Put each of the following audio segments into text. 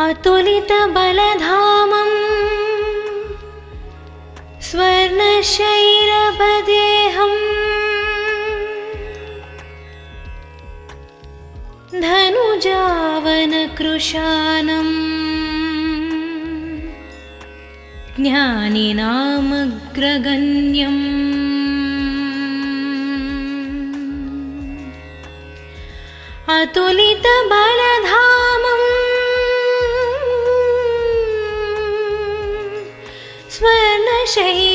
अतुलितबलधामम् स्वर्णशैलपदेहम् धनुजावनकृशानम् ज्ञानिनामग्रगण्यम् अतुलितबलधामम् स्वर्णशैलपदेहम्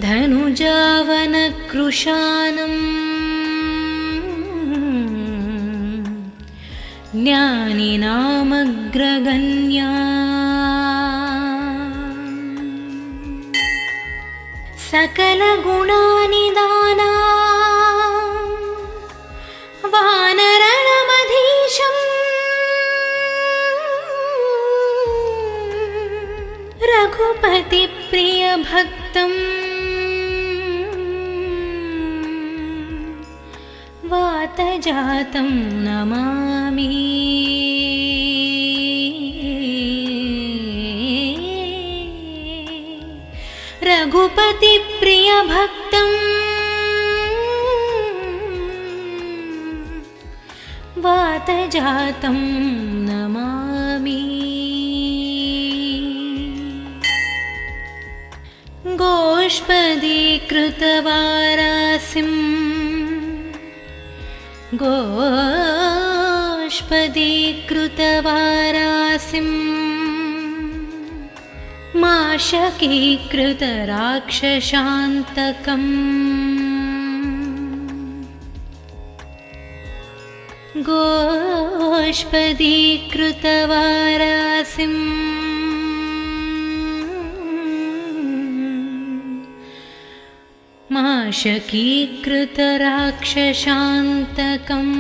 धनुजावनकृशानम् ज्ञानिनामग्रगण्या सकलगुणानिदाना वानरणमधीशम् रघुपतिप्रियभक्तम् वातजातं नमामि। रघुपतिप्रियभक्तं वातजातं नमामि। गोष्पदीकृतवारासिं गोष्पदीकृतवारासिं माशकीकृतराक्षसान्तकम् गोष्पदीकृतवारासिं माशकीकृतराक्षसान्तकम्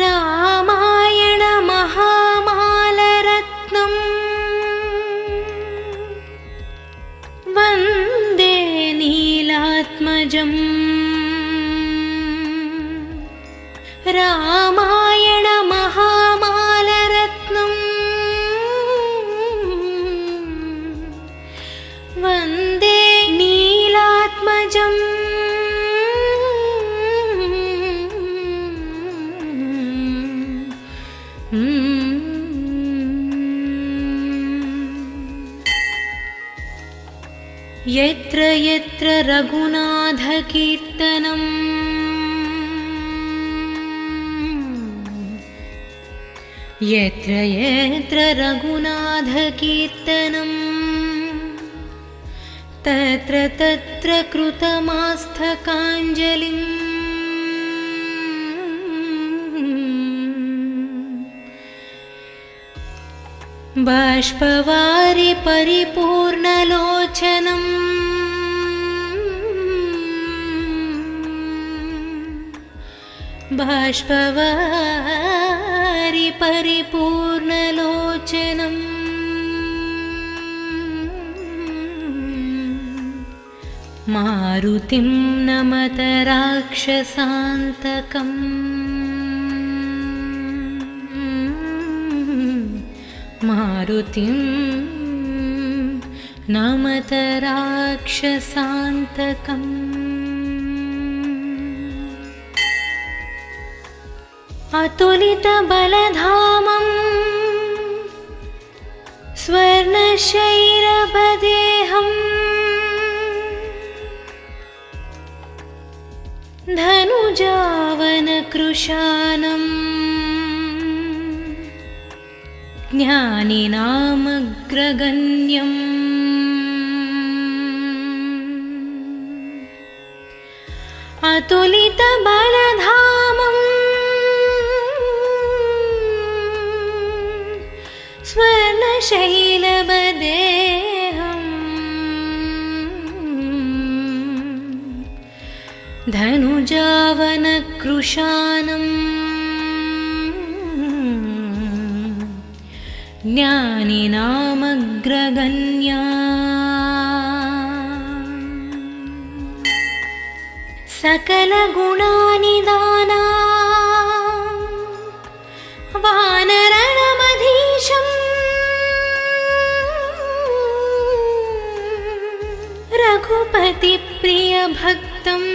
रामायणमहामालरत्नम् वन्दे नीलात्मजम्। रामायणमहामालरत्नम् वन्दे नीलात्मजम्। यत्र यत्र रघुनाथकीर्तनम् यत्र यत्र रघुनाथकीर्तनम् तत्र तत्र कृतमस्तकाञ्जलिम्। बाष्पवारि परिपूर्णलोचनम् बाष्पवारि परिपूर्णलोचनम् मारुतिं नमत राक्षसान्तकम्। मारुतिं नमत राक्षसान्तकम्। अतुलितबलधामम् स्वर्णशैलपदेहम् धनुजावनकृशानम् ज्ञानिनामग्रगण्यम् अतुलितबलधामम् स्वर्णशैलपदेहम् धनुजावनकृशानम् ज्ञानिनामग्रगण्या सकलगुणानिदाना वानरणमधीशम् रघुपतिप्रियभक्तम्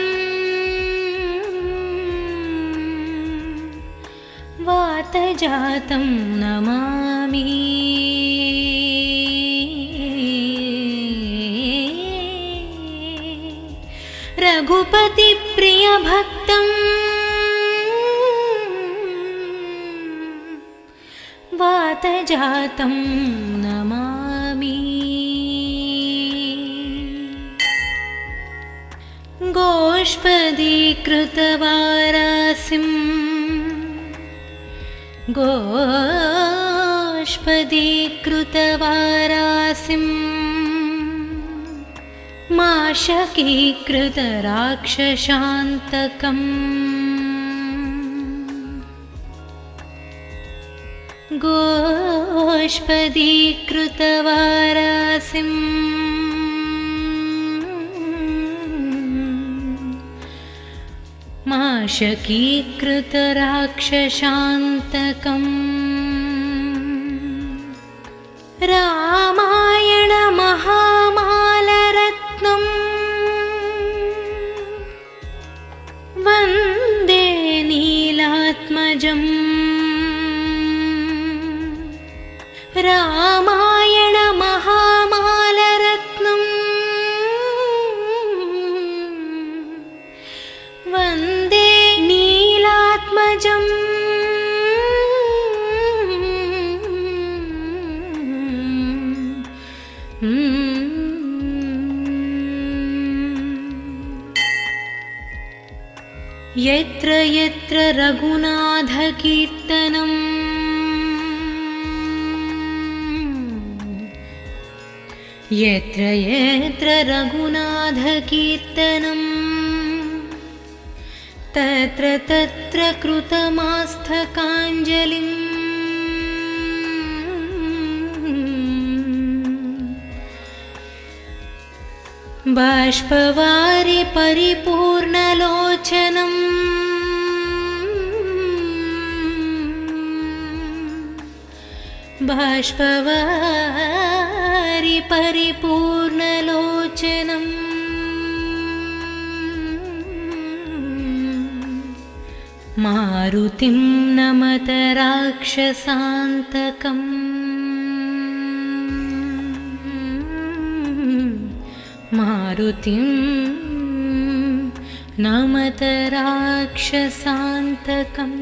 वातजातं नमामि। रघुपतिप्रियभक्तम् वातजातं नमामि। गोष्पदीकृतवारासिं माशकीकृतराक्षसान्तकम् गोष्पदीकृतवारासिं माशकीकृतराक्षसान्तकम् रामायणमहामालरत्नम् वन्दे नीलात्मजम्। रामायणमहामालरत्नम् वन्दे नीलात्मजम्। यत्र यत्र रघुनाथकीर्तनम् यत्र यत्र रघुनाथकीर्तनम् तत्र तत्र कृतमस्तकाञ्जलिम्। बाष्पवारि परिपूर्णलोचनम् बाष्पवारि परिपूर्णलोचनम् मारुतिं नमत राक्षसान्तकम्। मारुतिं नमत राक्षसान्तकम्।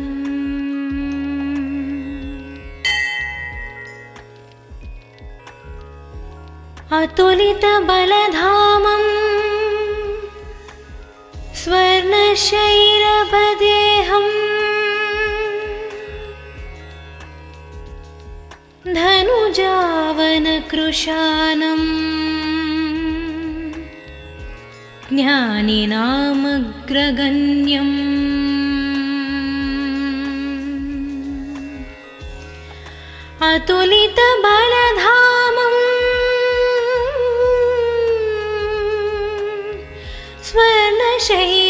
अतुलितबलधामम् स्वर्णशैलपदेहम् धनुजावनकृशानम् ज्ञानिनामग्रगण्यम्। अतुलितबलधामम् स्वर्णशैलपदेहम्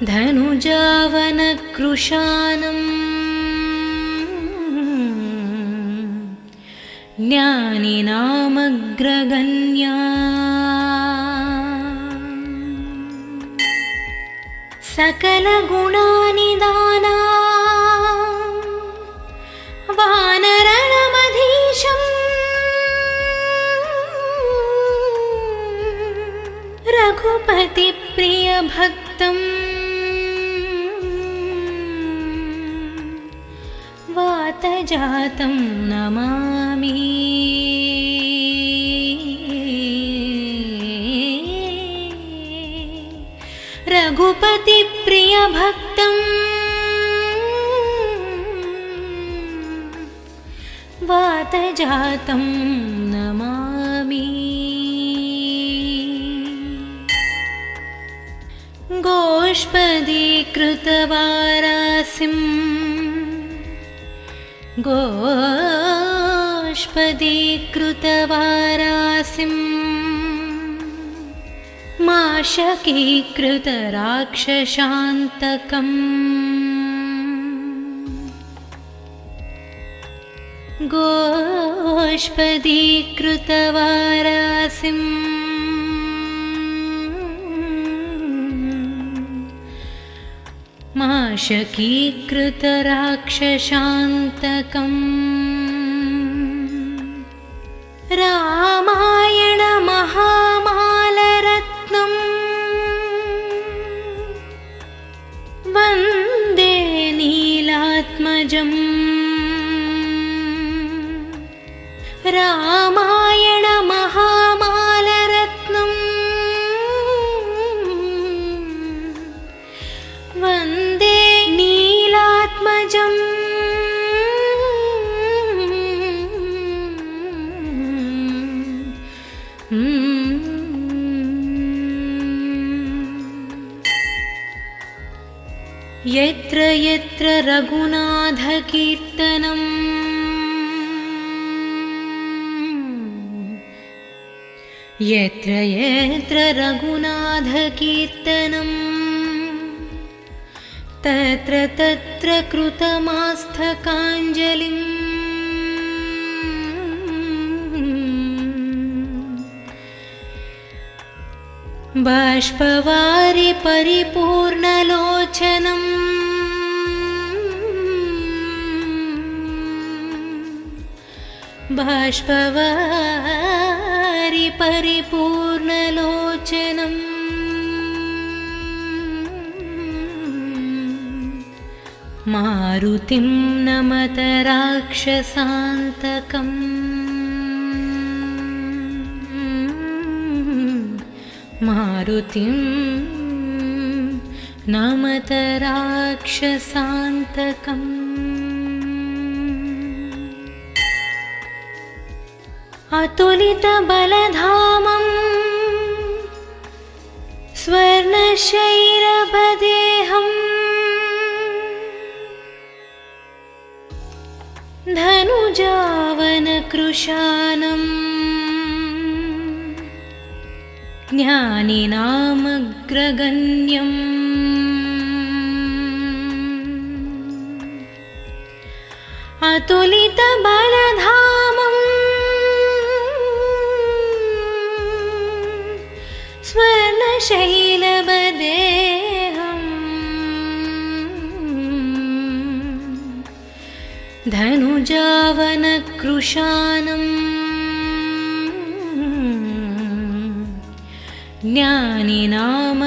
धनुजावनकृशानम् ज्ञानिनामग्रगण्या। सकलगुणानिदाना वानरणमधीशम् रघुपतिप्रियभक्तम् वातजातं नमामि। रघुपतिप्रियभक्तम् वातजातं नमामि। गोष्पदीकृतवारासिं बाष्पदीकृतवारासिं माशकीकृतराक्षसान्तकम् गोष्पदीकृतवारासिं माशकीकृतराक्षसान्तकम् रामायणमहामालरत्नम् वन्दे नीलात्मजम् रामायणमहामालरत्नम् वन्दे नीलात्मजम् यत्र यत्र रघुनाथकीर्तनम् यत्र यत्र रघुनाथकीर्तनम् तत्र तत्र कृतमस्तकाञ्जलिम् बाष्पवारि परिपूर्णलोचनम् बाष्पवारि परिपूर्णलोचनम् मारुतिं नमत राक्षसान्तकम् मारुतिं नमत राक्षसान्तकम् अतुलितबलधामं स्वर्णशैरभदेहम् धनुजावनकृशानम् ज्ञानिनामग्रगण्यम् अतुलितबलधामम् स्वर्णशैलभदेहम् धनुजावनकृशानम्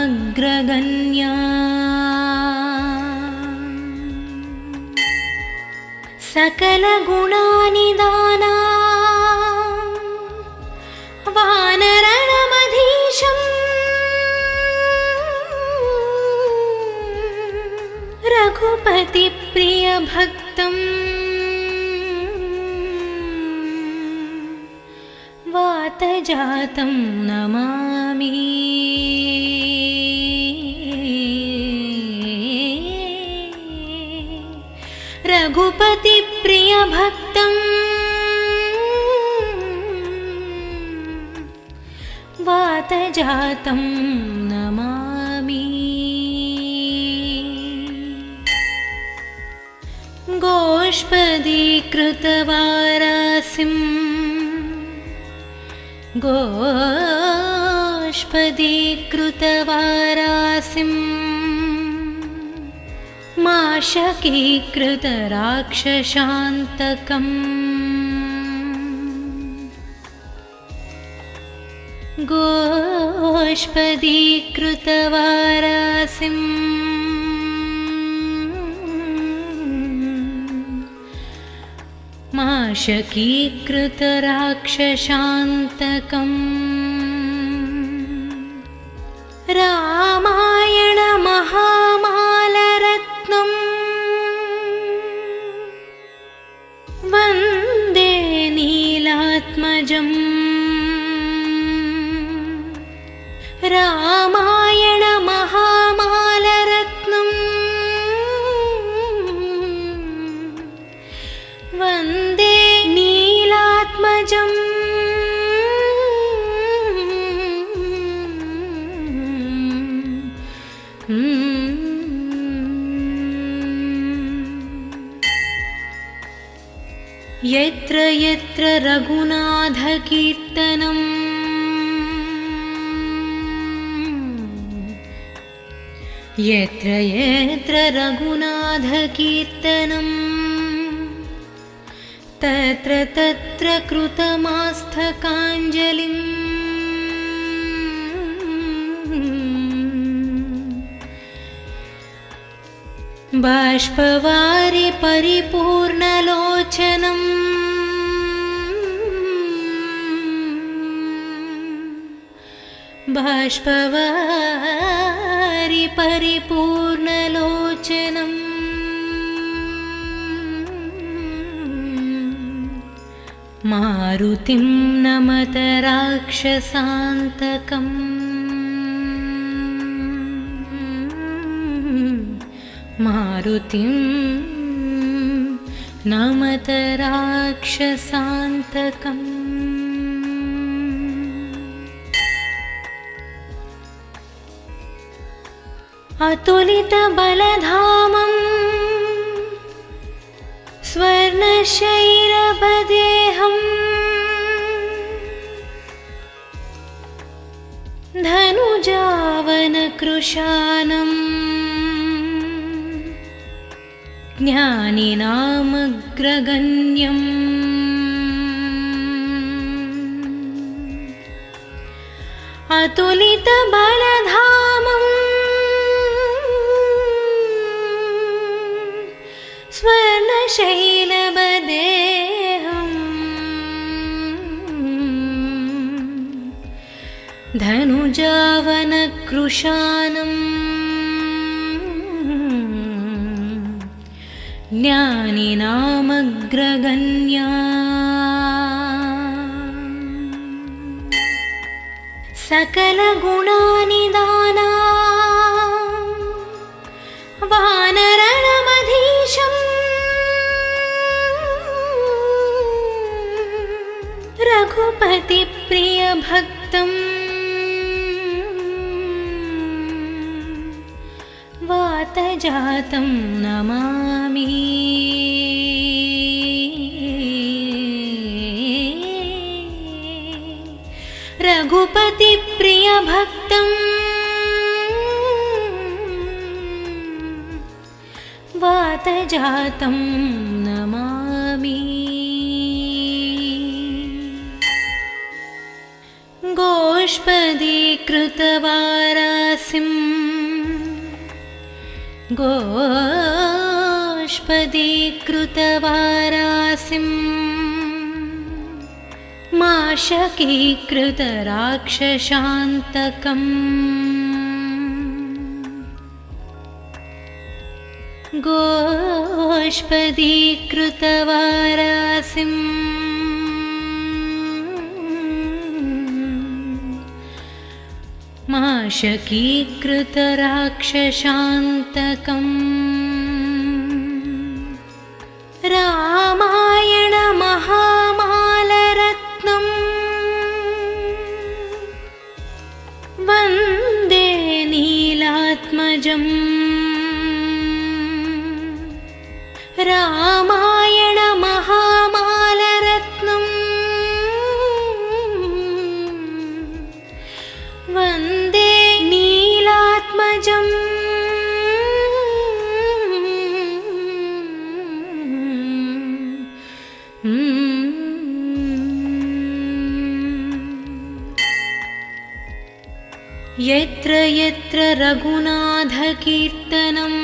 ज्ञानिनामग्रगण्या सकलगुणानिदाना वानरणमधीशम् रघुपतिप्रियभक्तम् वातजातं नमामि रघुपतिप्रियभक्तम् वातजातं नमामि गोष्पदीकृतवारासिं गोष्पदीकृतवारासिं माशकीकृतराक्षसान्तकम् गोष्पदीकृतवारासिं माशकीकृतराक्षसान्तकम् रामायणमहामालरत्नम् वन्दे नीलात्मजम् रामायणमहामालरत्नम् वन्दे नीलात्मजम् यत्र रघुनाथकीर्तनम् यत्र यत्र रघुनाथकीर्तनम् तत्र तत्र कृतमस्तकाञ्जलिम् बाष्पवारि परिपूर्णलोचनम् बाष्पवारि परिपूर्णलोचनम् मारुतिं नमत राक्षसान्तकम् मारुतिं नमत राक्षसान्तकम् अतुलितबलधामम् स्वर्णशैलपदेहम् धनुजावनकृशानम् ज्ञानिनामग्रगण्यम् अतुलितबलधामम् स्वर्णशैलपदेहम् धनुजावनकृशानम् ज्ञानिनामग्रगण्या सकलगुणानिदाना वानरणमधीशम् रघुपतिप्रियभक्तम् वातजातं नमामि रघुपतिप्रियभक्तं वातजातं नमामि गोष्पदीकृतवारासिं गोष्पदीकृतवारासिं माशकीकृतराक्षसान्तकम् गोष्पदीकृतवारासिं माशकीकृतराक्षसान्तकम् रामायणमहामालरत्नम् वन्दे नीलात्मजम् रामायणमहामालरत्नम् वन्दे नीलात्मजम् यत्र यत्र रघुनाथकीर्तनम्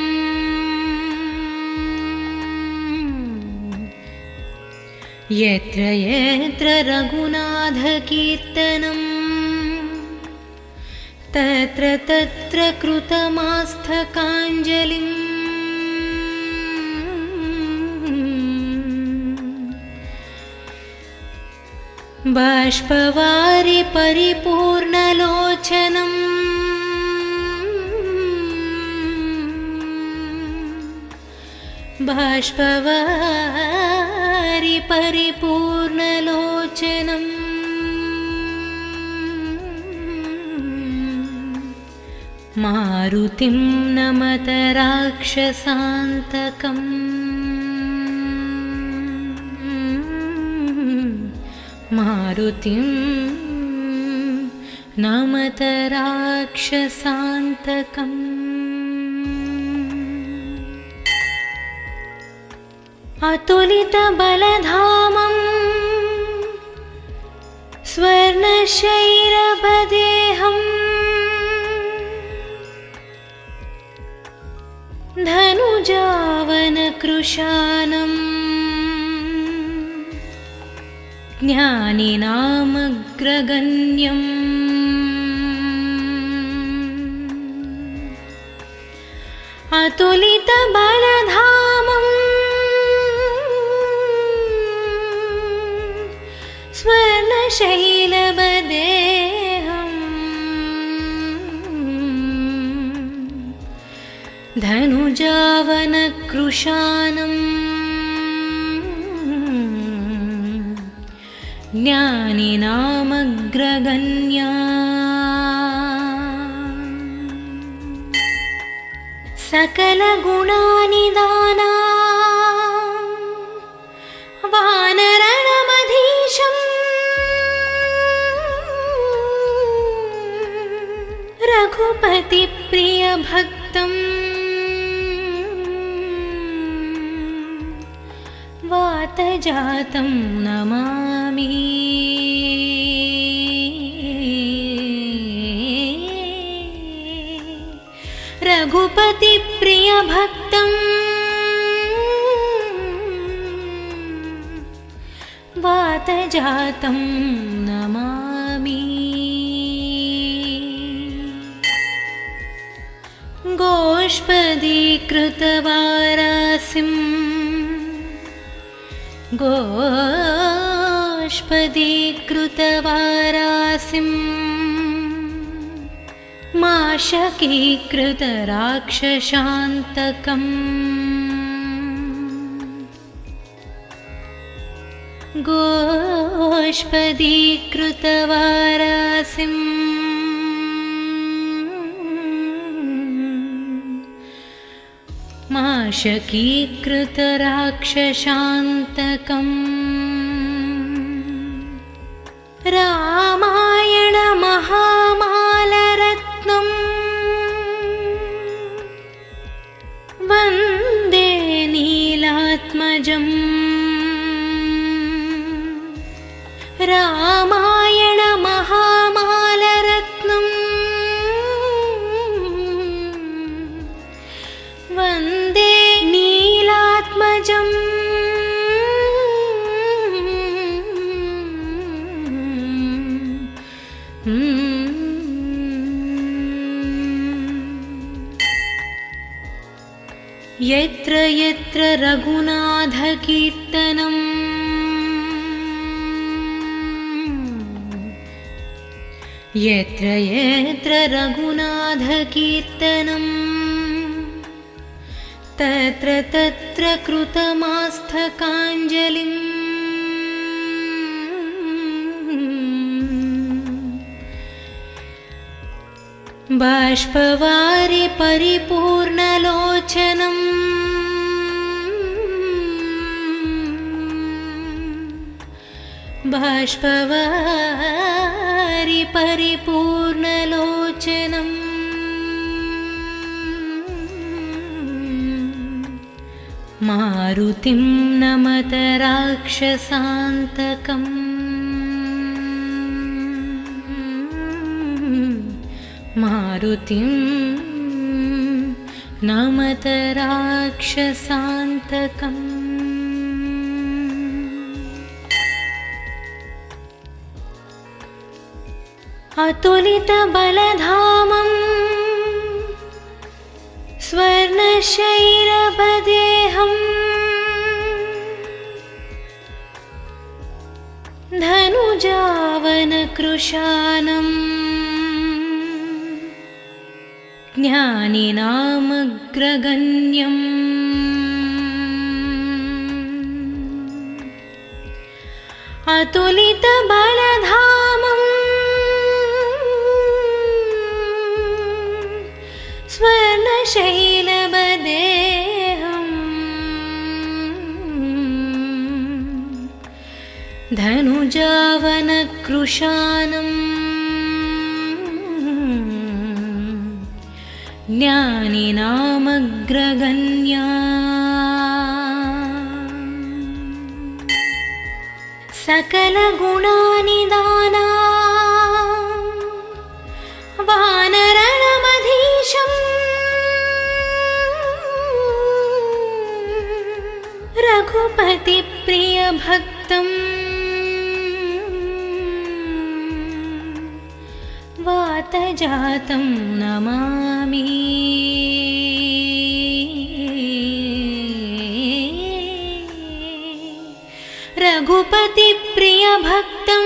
यत्र यत्र रघुनाथकीर्तनम् तत्र तत्र कृतमस्तकाञ्जलिम् बाष्पवारि परिपूर्णलोचनम् बाष्पवारि परिपूर्णलोचनम् मारुतिं नमत राक्षसान्तकम् मारुतिं नमत राक्षसान्तकम् अतुलितबलधामं स्वर्णशैलपदेहम् धनुजावनकृशानम् ज्ञानिनामग्रगण्यम् अतुलितबलधामं स्वर्णशैलपदेहम् धनुजावनकृशानम् ज्ञानिनामग्रगण्या सकलगुणानिदाना वानरणमधीशम् रघुपतिप्रियभक्तम् वातजातं नमामि रघुपतिप्रियभक्तम् वातजातं नमामि गोष्पदीकृतवारासिं गोष्पदीकृतवारासिम् माशकीकृतराक्षसान्तकम् गोष्पदीकृतवारासिम् माशकीकृतराक्षसान्तकम् रामायणमहामालरत्नम् वन्दे नीलात्मजम् रामायणमहामालरत्नम् वन्दे नीलात्मजम् यत्र यत्र रघुनाथकीर्तनम् यत्र यत्र रघुनाथकीर्तनम् तत्र तत्र कृतमस्तकाञ्जलिम् बाष्पवारि परिपूर्णलोचनम् बाष्पवारि परिपूर्णलोचनम् मारुतिं नमत राक्षसान्तकम् मारुतिं नमत राक्षसान्तकम् अतुलितबलधामम् स्वर्णशैलपदेहम् धनुजावनकृशानम् ज्ञानिनामग्रगण्यम् अतुलितबलधामम् स्वर्णशैलपदेहम् धनुजावनकृशानं ज्ञानिनामग्रगण्या सकलगुणानिदाना वानरणमधीशम् रघुपतिप्रियभक्तं वातजातं नमामि। रघुपतिप्रियभक्तं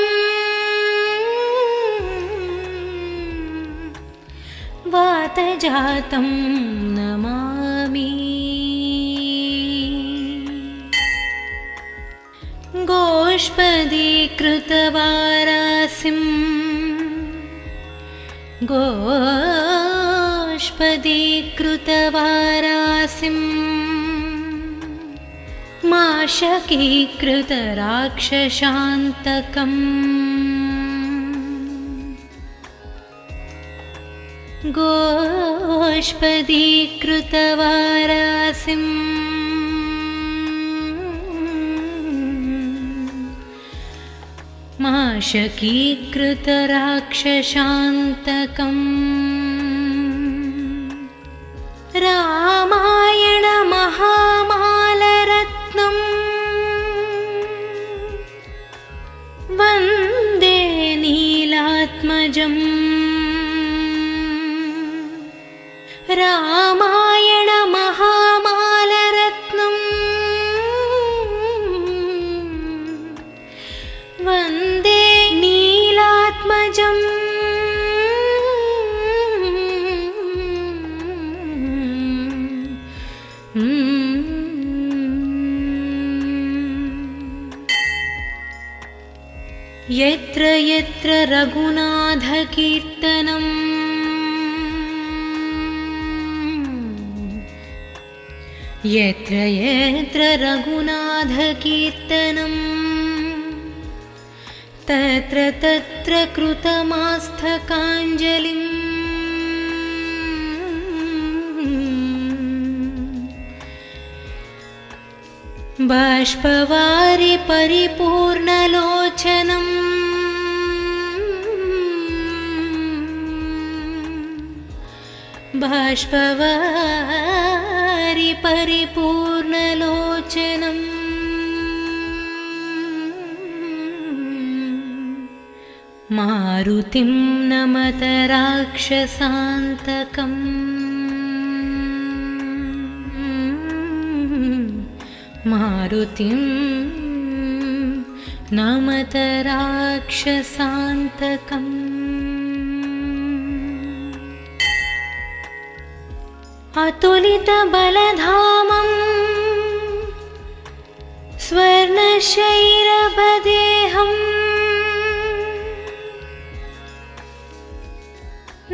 वातजातं नमामि। गोष्पदीकृतवारासिं गोष्पदीकृतवारासिं माशकीकृतराक्षसान्तकम् गोष्पदीकृतवारासिं माशकीकृतराक्षसान्तकम् रामायणमहामालरत्नम् वन्दे नीलात्मजम्। रामायणमहामालरत्नम् वन्दे नीलात्मजम्। यत्र यत्र रघुनाथकीर्तनम् यत्र यत्र रघुनाथकीर्तनम् तत्र तत्र कृतमस्तकाञ्जलिम् बाष्पवारि परिपूर्णलोचनम् बाष्पवारि परिपूर्णलोचनम् मारुतिं नमत राक्षसान्तकम् मारुतिं नमत राक्षसान्तकम् अतुलितबलधामं स्वर्णशैरभदेहम्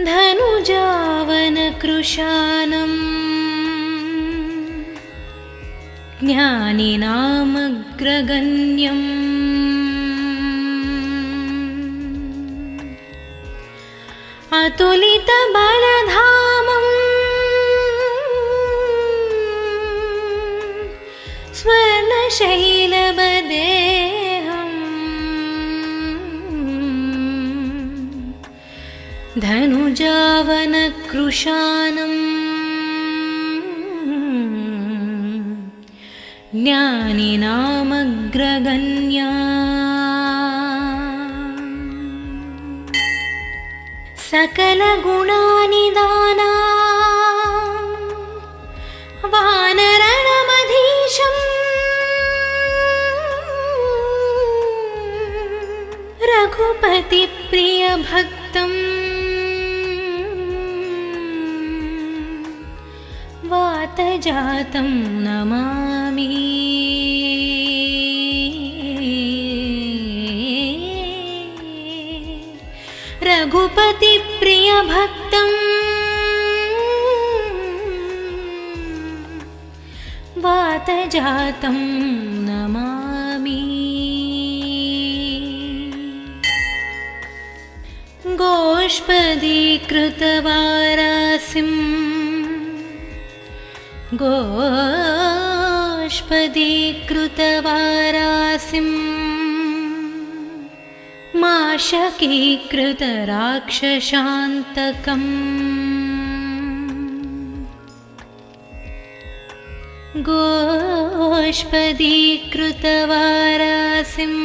धनुजावनकृशानं ज्ञानिनामग्रगण्यम् अतुलितबलधामं स्वर्णशैलभदेहम् धनुजावनकृशानं ज्ञानिनामग्रगण्या सकलगुणानिदाना वानरणमधीशम् रघुपतिप्रियभक्तं वातजातं नमामि। रघुपतिप्रियभक्तं वातजातं नमामि। गोष्पदीकृतवारासिम् गोष्पदीकृतवारासिम् माशकीकृतराक्षसान्तकम् गोष्पदीकृतवारासिम्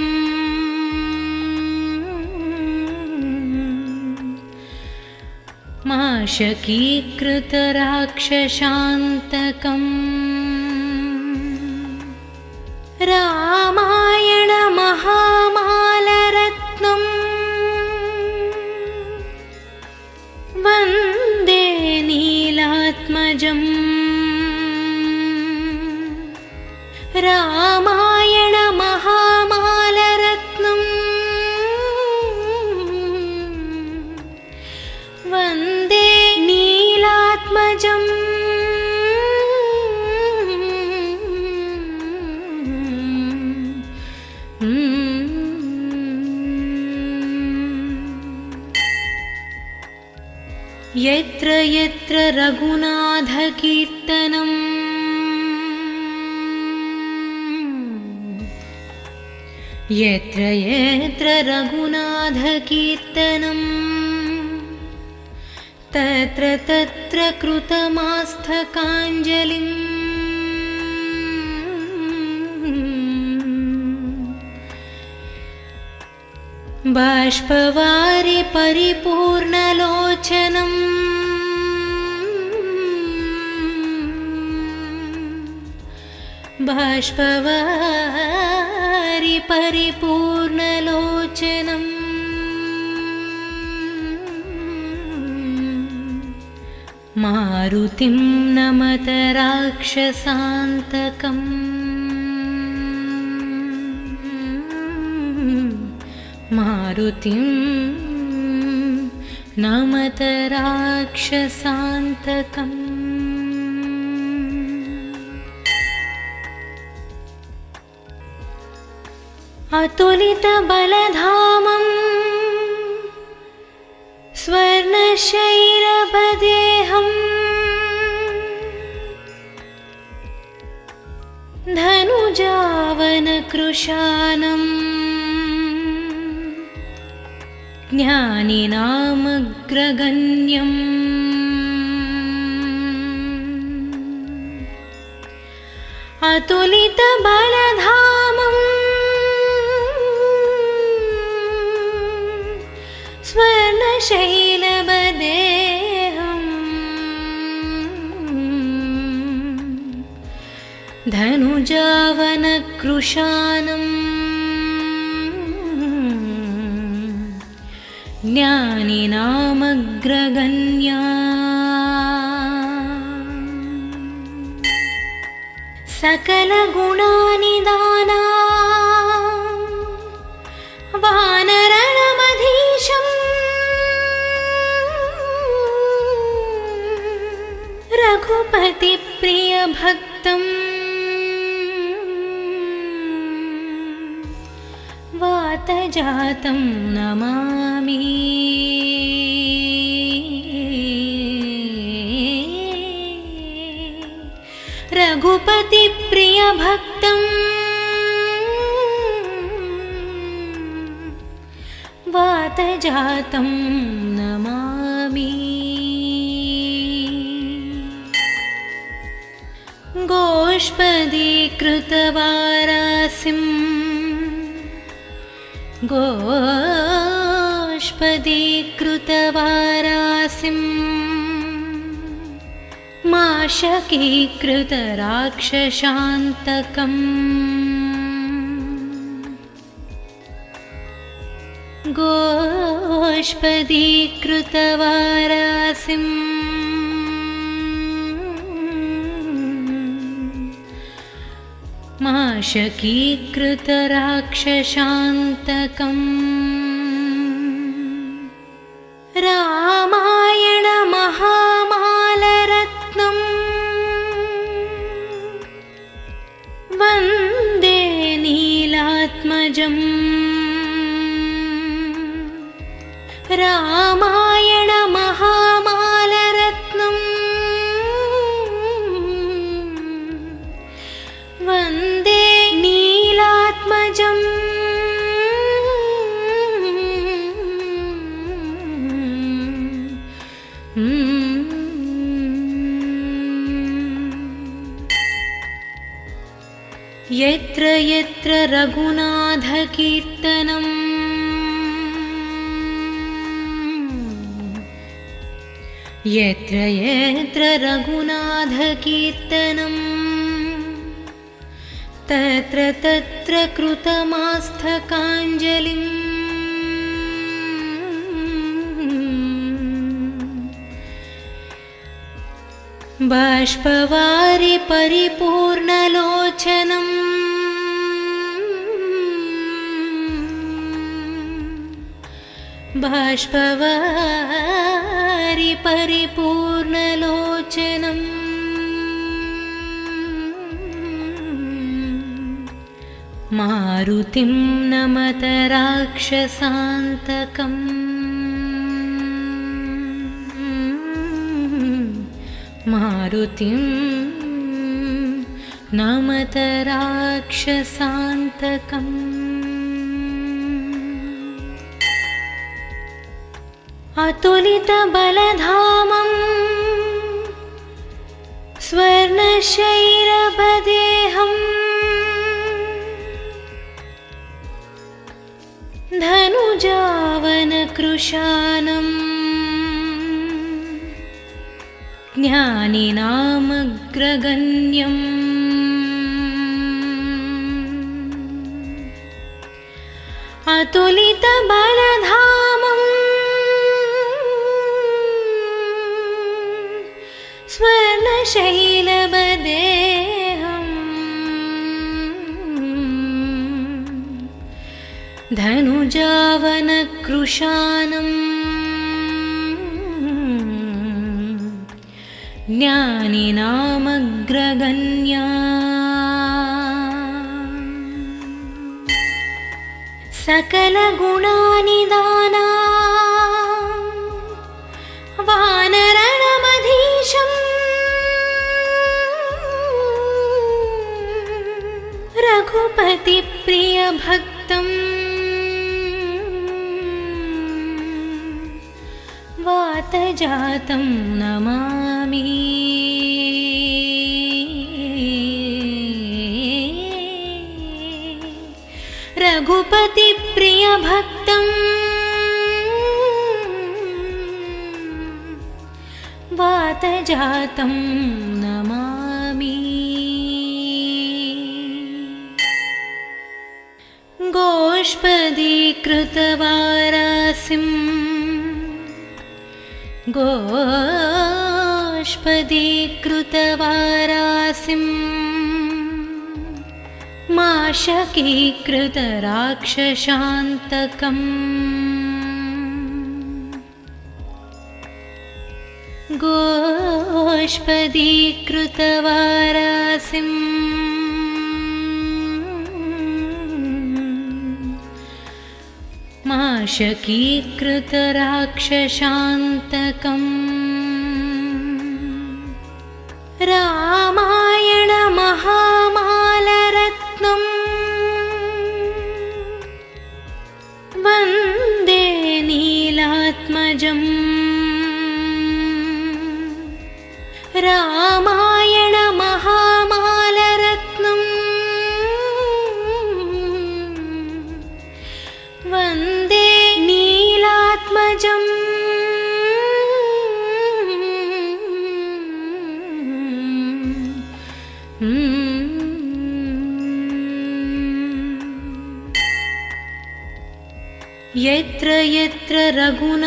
माशकीकृतराक्षसान्तकम् रामायण महामालरत्नम् वन्दे नीलात्मजम् रामायण महामालरत्नम् वन्दे नीलात्मजम् यत्र यत्र रघुनाथकीर्तनम् यत्र यत्र रघुनाथकीर्तनम् तत्र तत्र कृतमस्तकाञ्जलिम् बाष्पवारि परिपूर्णलोचनम् बाष्पवारि परिपूर्णलोचनम् मारुतिं नमत राक्षसान्तकम् मारुतिं नमत राक्षसान्तकम् अतुलितबलधामम् स्वर्णशैलपदेहम् धनुजावनकृशानम् ज्ञानिनामग्रगण्यम् अतुलितबलधामम् स्वर्णशैलपदेहम् धनुजावनकृशानम् ज्ञानिनामग्रगण्या सकलगुणानिदाना वानरणमधीशम् रघुपतिप्रियभक्तम् वातजातं नमामि रघुपतिप्रियभक्तम् वातजातं नमामि गोष्पदीकृतवारासिम् गोष्पदीकृतवारासिम् माशकीकृतराक्षसान्तकम् गोष्पदीकृतवारासिम् माशकीकृतराक्षसान्तकम् रामायण महामालरत्नम् वन्दे नीलात्मजम् रामायण यत्र यत्र रघुनाथकीर्तनम् यत्र यत्र रघुनाथकीर्तनम् तत्र तत्र कृतमस्तकाञ्जलिम् बाष्पवारि परिपूर्णलोचनम् बाष्पवारि परिपूर्णलोचनम् मारुतिं नमत राक्षसान्तकम् मारुतिं नमत राक्षसान्तकम् अतुलितबलधामं स्वर्णशैरभदेहम् धनुजावनकृशानम् ज्ञानिनामग्रगण्यम् अतुलितबलधामम् स्वर्णशैलभदेहम् धनुजावनकृशानम् ज्ञानिनामग्रगण्या सकलगुणानिदाना वानरणमधीशम् रघुपतिप्रियभक्तम् वातजातं नमामि रघुपतिप्रियभक्तम् वातजातं नमामि गोष्पदीकृतवारासिम् गोष्पदीकृतवारासिम् माशकीकृतराक्षसान्तकम् गोष्पदीकृतवारासिम् माशकीकृतराक्षसान्तकम् रामायण महामालरत्नम् वन्दे नीलात्मजम् रामायण महामालरत्नम् वन्दे नीलात्मजम् यत्र यत्र रघुनाथकीर्तनम्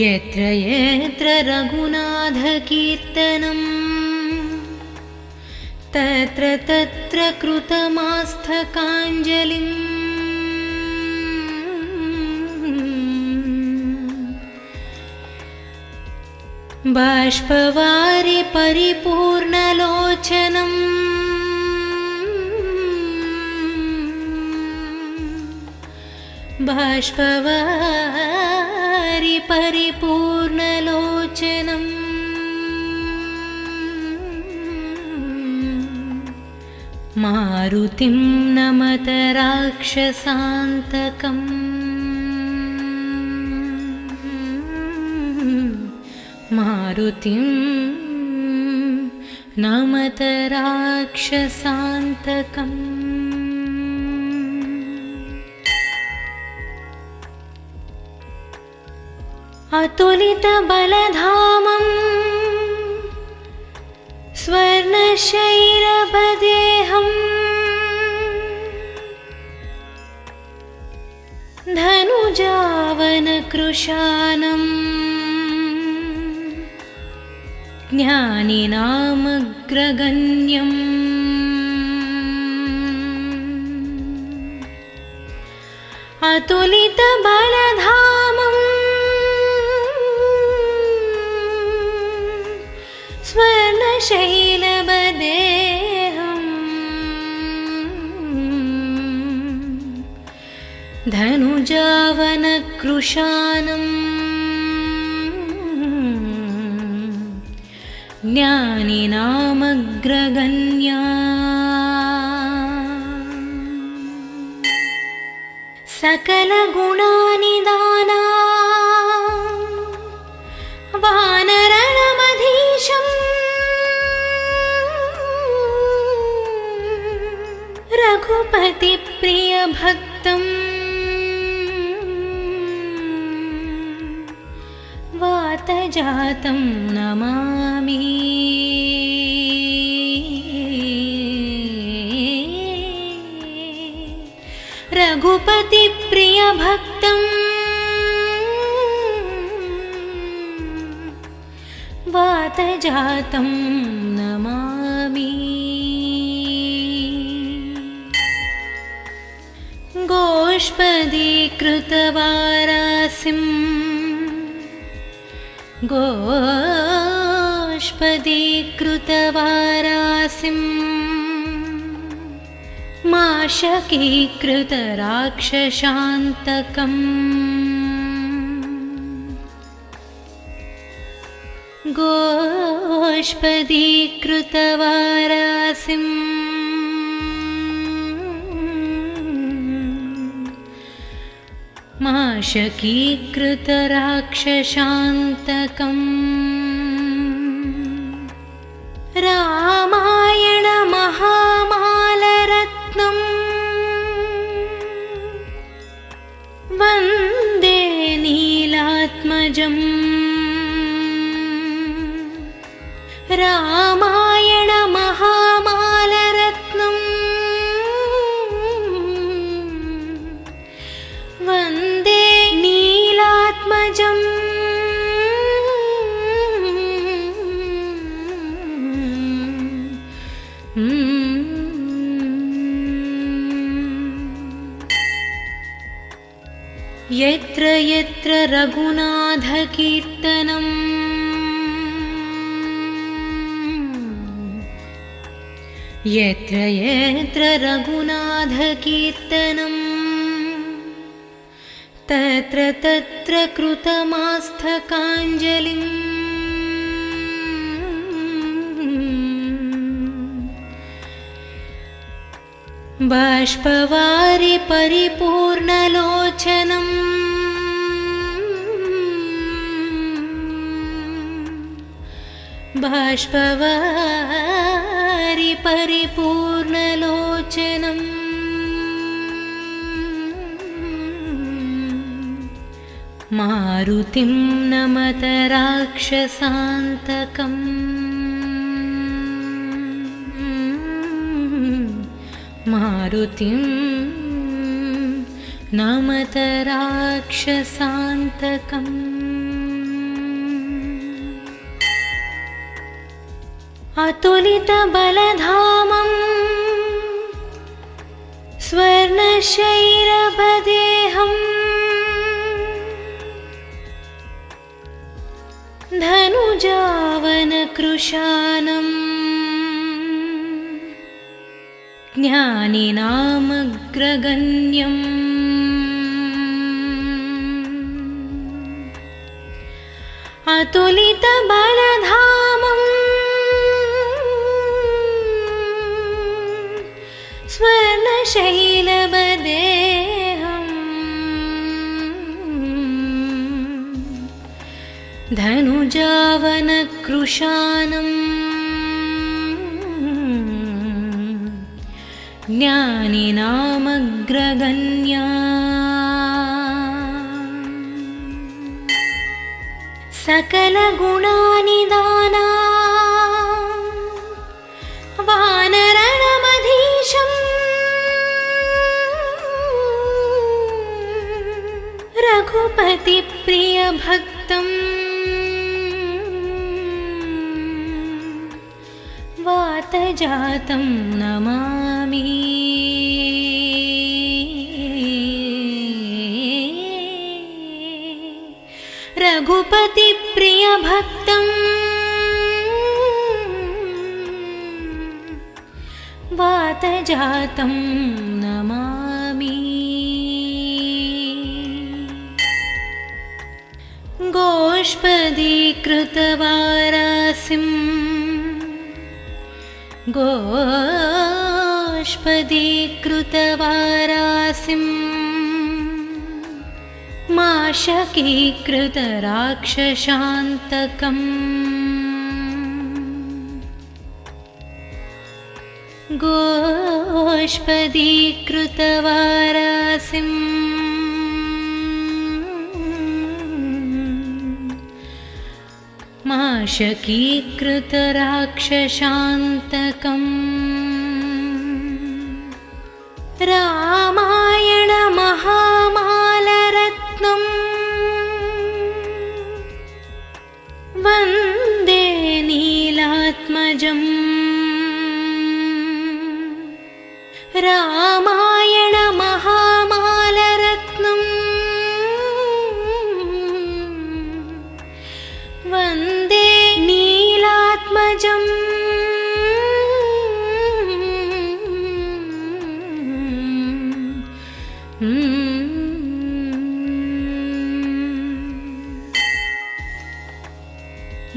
यत्र यत्र रघुनाथकीर्तनम् तत्र तत्र कृतमस्तकाञ्जलिम् बाष्पवारि परिपूर्णलोचनम् बाष्पवारि परिपूर्णलोचनम् मारुतिं नमत राक्षसान्तकम् मारुतिं नमत राक्षसान्तकम् अतुलितबलधामम् स्वर्णशैलभदेहम् धनुजावनकृशानम् ज्ञानिनामग्रगण्यम् अतुलितबलधामम् स्वर्णशैलभदेहम् धनुजावनकृशानम् ज्ञानिनामग्रगण्या सकलगुणानिदाना वानरणमधीशम् रघुपतिप्रियभक्तम् वातजातं नमामि रघुपतिप्रियभक्तं वातजातं नमामि गोष्पदीकृतवारासिं गोष्पदीकृतवारासिं माशकीकृतराक्षसान्तकम् गोष्पदीकृतवारासिं माशकीकृतराक्षसान्तकम् रामायणमहामालरत्नम् वन्दे नीलात्मजम् रामायणमहामालरत्नम् वन्दे नीलात्मजम् यत्र यत्र रघुनाथकीर्तनम् यत्र यत्र रघुनाथकीर्तनम् तत्र तत्र कृतमस्तकाञ्जलिम् बाष्पवारि परिपूर्णलोचनम् बाष्पवारि परिपूर्णलोचनम् मारुतिं नमत राक्षसान्तकम् मारुतिं नमत राक्षसान्तकम् अतुलितबलधामम् स्वर्णशैलभदेहम् धनुजावनकृशानम् ज्ञानिनामग्रगण्यम् अतुलितबलधामम् स्वर्णशैलभदेहम् धनुजावनकृशानं ज्ञानिनामग्रगण्या सकलगुणानिदाना वानरणमधीशं रघुपतिप्रियभक्तं वातजातं नमामि। रघुपतिप्रियभक्तं वातजातं नमामि। गोष्पदीकृतवारासिं गोष्पदीकृतवारासिं माशकीकृतराक्षसान्तकम् गोष्पदीकृतवारासिं माशकीकृतराक्षसान्तकम् रामायणमहामालरत्नं वन्दे नीलात्मजम्। रामायणमहामालरत्नं वन्दे नीलात्मजम्।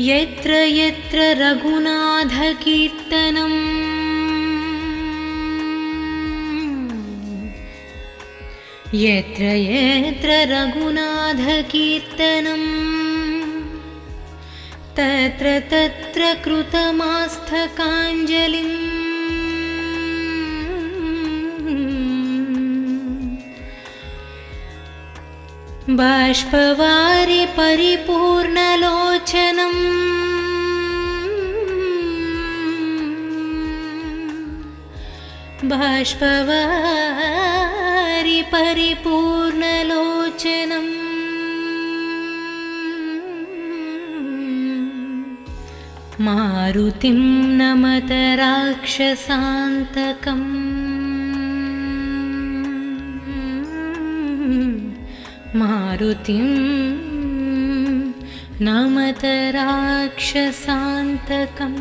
यत्र यत्र रघुनाथकीर्तनं यत्र यत्र रघुनाथकीर्तनं तत्र तत्र कृतमस्तकाञ्जलिं बाष्पवारि परिपूर्णलोचनं बाष्पवारि परिपूर्णलोचनं मारुतिं नमत राक्षसान्तकम् मारुतिं नमत राक्षसान्तकम्।